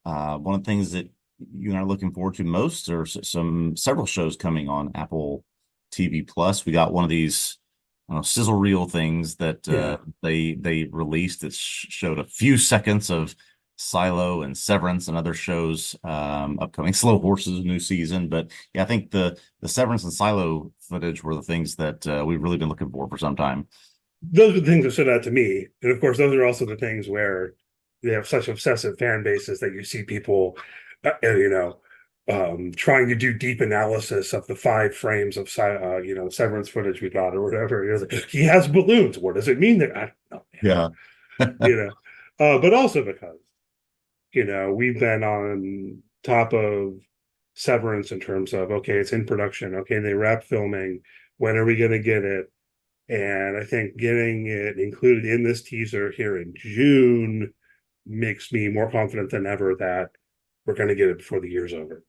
One of the things that you and I are looking forward to most are several shows coming on Apple TV Plus. We got one of these, I don't know, sizzle reel things that Yeah. they released that showed a few seconds of Silo and Severance and other shows upcoming. Slow Horses new season, but yeah, I think the Severance and Silo footage were the things that we've really been looking for some time. Those are the things that stood out to me. And of course, those are also the things where they have such obsessive fan bases that you see people, trying to do deep analysis of the 5 frames of, Severance footage we got or whatever. Like, he has balloons. What does it mean that? I don't know, Yeah. you know. But also because, we've been on top of Severance in terms of, okay, it's in production. Okay, they wrap filming. When are we going to get it? And I think getting it included in this teaser here in June makes me more confident than ever that we're going to get it before the year's over.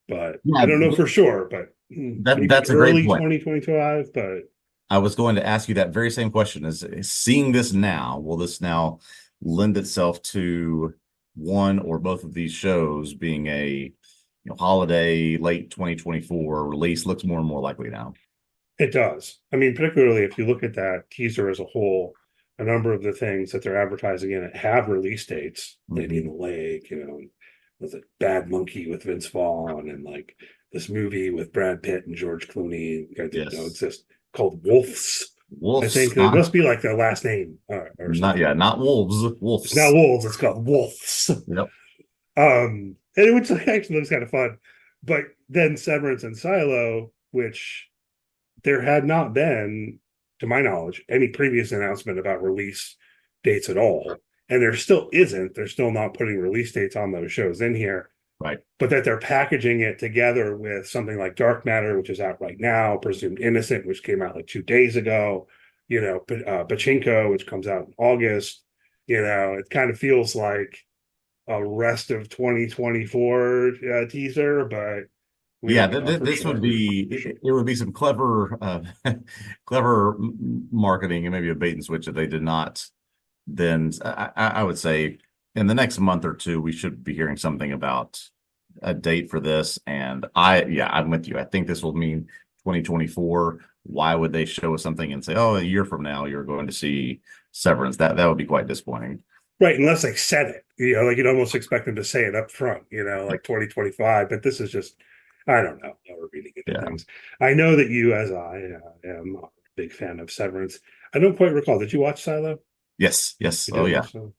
But I Yeah, don't know for sure, but maybe that's a great early point. 2025. But I was going to ask you that very same question. Is seeing this now, will this now lend itself to one or both of these shows being a holiday late 2024 release? Looks more and more likely now. it does. I mean, particularly if you look at that teaser as a whole, a number of the things that they're advertising in it have release dates. Lady in Mhm. the Lake, was it Bad Monkey with Vince Vaughn, and like this movie with Brad Pitt and George Clooney. I didn't know Yes. exist called Wolves. I Wolves, think it must be like their last name or not something yeah, like that. not wolves, It's not wolves. Wolves. It's called Wolves. Yep. And it which actually looks kind of fun. But then Severance and Silo, which there had not been, to my knowledge, any previous announcement about release dates at all. And there still isn't. They're still not putting release dates on those shows in here, Right. but that they're packaging it together with something like Dark Matter, which is out right now, Presumed Innocent, which came out like 2 days ago, Pachinko, which comes out in August. It kind of feels like a rest of 2024 teaser, but we Yeah, don't know for this would sure. be For sure. it would be some clever clever marketing and maybe a bait and switch if they did not. Then I would say in the next month or two we should be hearing something about a date for this. And yeah, I'm with you. I think this will mean 2024. Why would they show us something and say, oh, a year from now you're going to see Severance? That would be quite disappointing. Right, unless they said it, like you'd almost expect them to say it up front, like 2025. But this is just, I don't know how we're reading into Yeah. things. I know that you, as I am a big fan of Severance. I don't quite recall. Did you watch Silo? Yes. Yes. You Oh, did. yeah. So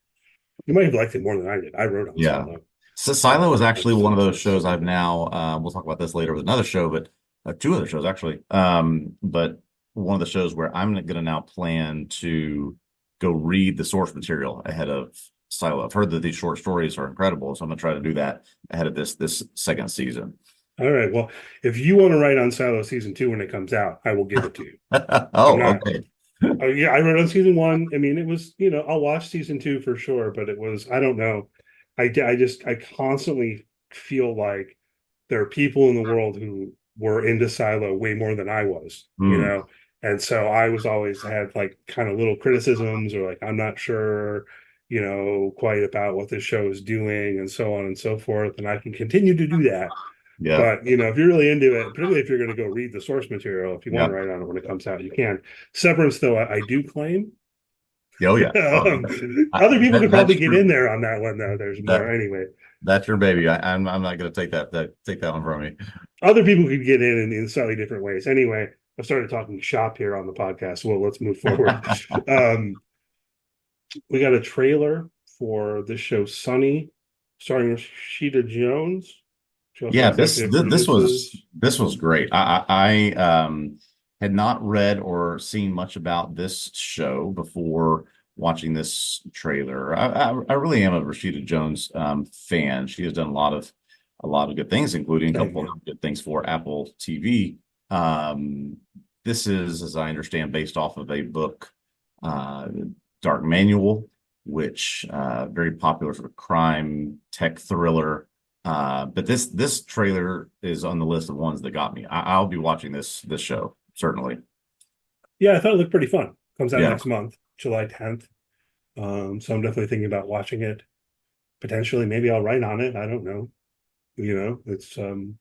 you might have liked it more than I did. I wrote on Yeah. Silo. So Silo is I actually just one didn't of have a those chance to shows see I've it. now, we'll talk about this later with another show, but two other shows actually. But one of the shows where I'm going to now plan to go read the source material ahead of Silo. I've heard that these short stories are incredible, so I'm going to try to do that ahead of this second season. All right. Well, if you want to write on Silo season 2 when it comes out, I will give it to you. I'm Oh, not. okay. Yeah, I wrote on season 1. I mean, it was, I'll watch season 2 for sure, but it was, I don't know. I constantly feel like there are people in the world who were into Silo way more than I was. Hmm. And so I was always had like kind of little criticisms or like, I'm not sure, quite about what this show is doing and so on and so forth. And I can continue to do that. Yeah. But if you're really into it, particularly if you're going to go read the source material, if you want Yeah. to write on it when it comes out, you can. Severance, though, I do claim. Oh, yeah. Oh, um, Other people could probably that's get true. in there on that one, though. There's That more anyway. that's your baby. I'm not going to take that one from me. Other people could get in slightly different ways. Anyway, I've started talking shop here on the podcast. Well, let's move forward. Um, we got a trailer for the show Sunny, starring Rashida Jones. She also Yeah, this executive th- this was produces. this was great. I had not read or seen much about this show before watching this trailer. I really am a Rashida Jones fan. She has done a lot of good things, including a Same couple here. of good things for Apple TV. Um, this is, as I understand, based off of a book, uh, Dark Manual, which very popular sort of crime tech thriller. But this trailer is on the list of ones that got me. I'll be watching this show certainly. Yeah, I thought it looked pretty fun. Comes out Yeah, next month, July 10th. So I'm definitely thinking about watching it. potentially maybe I'll write on it. I don't know. It's I'm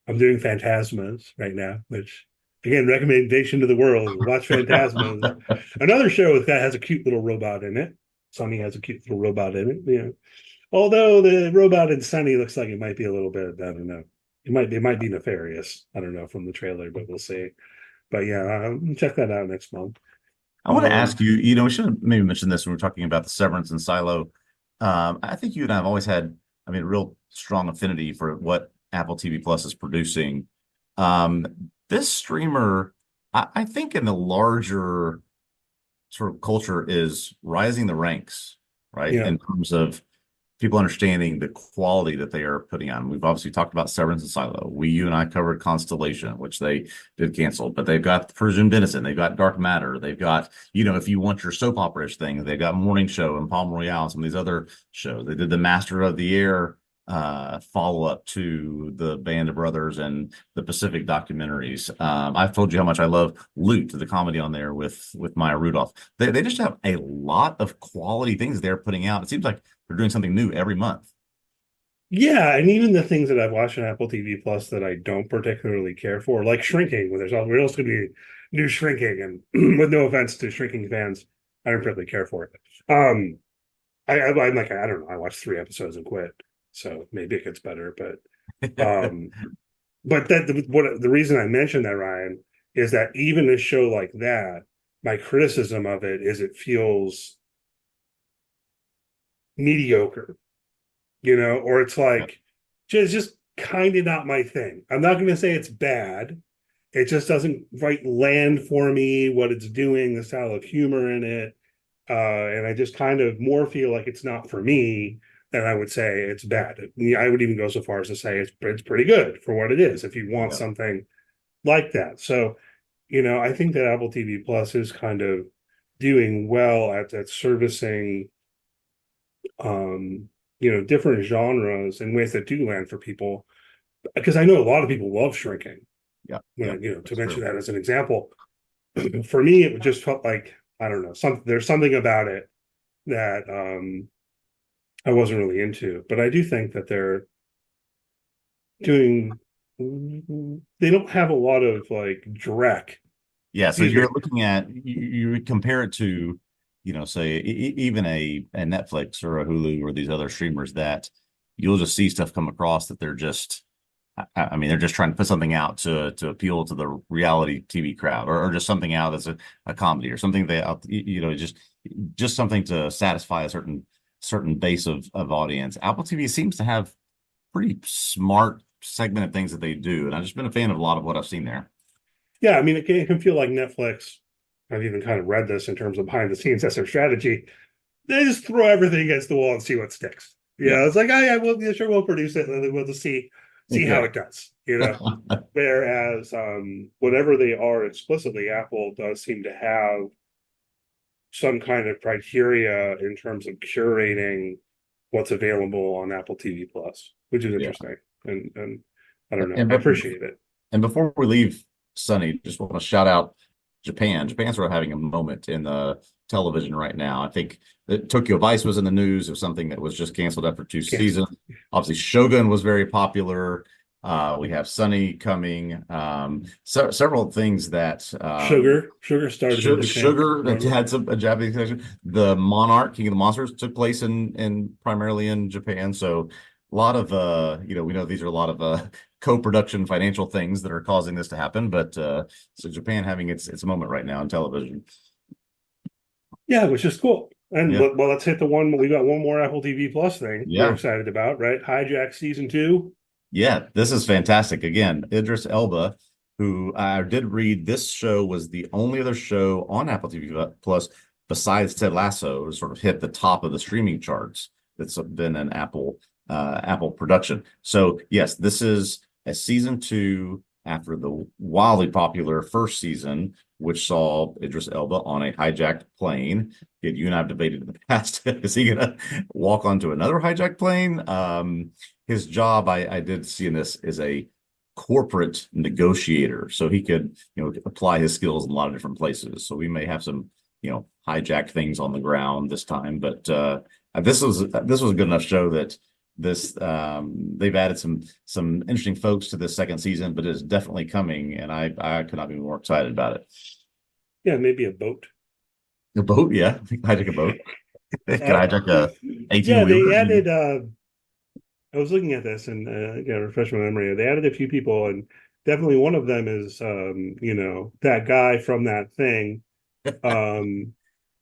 doing Phantasmas right now, which again, recommendation to the world, watch Phantasmas. Another show that has a cute little robot in it. Sunny has a cute little robot in it. Although the robot in Sunny looks like it might be a little bit, I don't know. It might be nefarious. I don't know from the trailer, but we'll see. But yeah, check that out next month. I want to ask you, we should have maybe mentioned this when we are talking about the Severance and Silo. I think you and I have always had, a real strong affinity for what Apple TV Plus is producing. This streamer, I think in the larger sort of culture is rising the ranks, right? Yeah. In terms of people understanding the quality that they are putting on. We've obviously talked about Severance and Silo. You and I covered Constellation, which they did cancel, but they've got Presumed Innocent. They've got Dark Matter. They've got, if you want your soap opera-ish thing, they've got Morning Show and Palm Royale and some of these other shows. They did the Master of the Air follow-up to the Band of Brothers and the Pacific documentaries. I've told you how much I love Loot, the comedy on there with Maya Rudolph. They just have a lot of quality things they're putting out. It seems like they're doing something new every month. Yeah, and even the things that I've watched on Apple TV Plus that I don't particularly care for, like Shrinking, where there's also going to be new Shrinking, and with no offense to Shrinking fans, I don't particularly care for it. I'm like, I don't know, I watched 3 episodes and quit, so maybe it gets better, but the reason I mentioned that, Ryan, is that even a show like that, my criticism of it is it feels mediocre, or it's like just kind of not my thing. I'm not going to say it's bad. It just doesn't land for me what it's doing, the style of humor in it. And I just kind of more feel like it's not for me than I would say it's bad. I would even go so far as to say it's pretty good for what it is if you want something like that. So, I think that Apple TV Plus is kind of doing well at servicing different genres in ways that do land for people, because I know a lot of people love Shrinking. Yeah. To mention that as an example, for me, it just felt like, I don't know, there's something about it that I wasn't really into, but I do think that they don't have a lot of like direct. Yeah. So you're looking at, you compare it to, say even a Netflix or a Hulu or these other streamers that you'll just see stuff come across that they're just, they're just trying to put something out to appeal to the reality TV crowd, or just something out as a comedy or something just something to satisfy a certain base of audience. Apple TV seems to have pretty smart segmented things that they do, and I've just been a fan of a lot of what I've seen there. Yeah, it can feel like Netflix. I've even kind of read this in terms of behind the scenes. That's their strategy. They just throw everything against the wall and see what sticks. It's like, we'll produce it, and then we'll just see how it does. Whereas whatever they are explicitly, Apple does seem to have some kind of criteria in terms of curating what's available on Apple TV Plus, which is interesting. And I don't know. I appreciate it. And before we leave, Sunny, just want to shout out Japan. Japan's sort of having a moment in the television right now. I think that Tokyo Vice was in the news of something that was just canceled after 2 seasons. Obviously, Shogun was very popular. We have Sunny coming. Several things that Sugar started. Sugar that had a Japanese connection. The Monarch, King of the Monsters, took place in primarily in Japan. So a lot of we know these are a lot of co-production financial things that are causing this to happen. But so Japan having its moment right now in television. Yeah, which is cool. And well, let's hit the one. We got one more Apple TV Plus thing we're excited about, right? Hijack season 2. Yeah, this is fantastic. Again, Idris Elba, who I did read, this show was the only other show on Apple TV Plus besides Ted Lasso to sort of hit the top of the streaming charts that's been an Apple production. So yes, this is a season 2 after the wildly popular first season, which saw Idris Elba on a hijacked plane. You and I have debated in the past, is he going to walk onto another hijacked plane? His job, I did see in this, is a corporate negotiator. So he could, apply his skills in a lot of different places. So we may have some, hijacked things on the ground this time. But This was a good enough show that this they've added some interesting folks to this second season, but it's definitely coming, and I could not be more excited about it. Yeah, maybe a boat. A boat, yeah, hijack a boat. Can hijack a Yeah, 18 they wheeler? added. I was looking at this and gotta refresh my memory. They added a few people, and definitely one of them is, that guy from that thing. Um,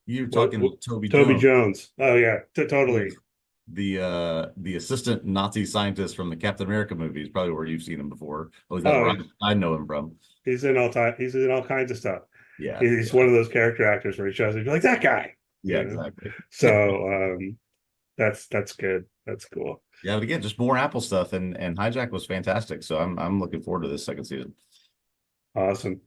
You're talking what Toby Toby Jones, Jones. Oh yeah, totally. who's the assistant Nazi scientist from the Captain America movies, probably where you've seen him before. At least that's Oh, where I know him from. he's in all time. He's in all kinds of stuff. Yeah, He's one of those character actors where he shows up, you're like that guy. yeah, exactly. So that's good. That's cool. Yeah, but again, just more Apple stuff, and Hijack was fantastic. So I'm looking forward to this second season. Awesome.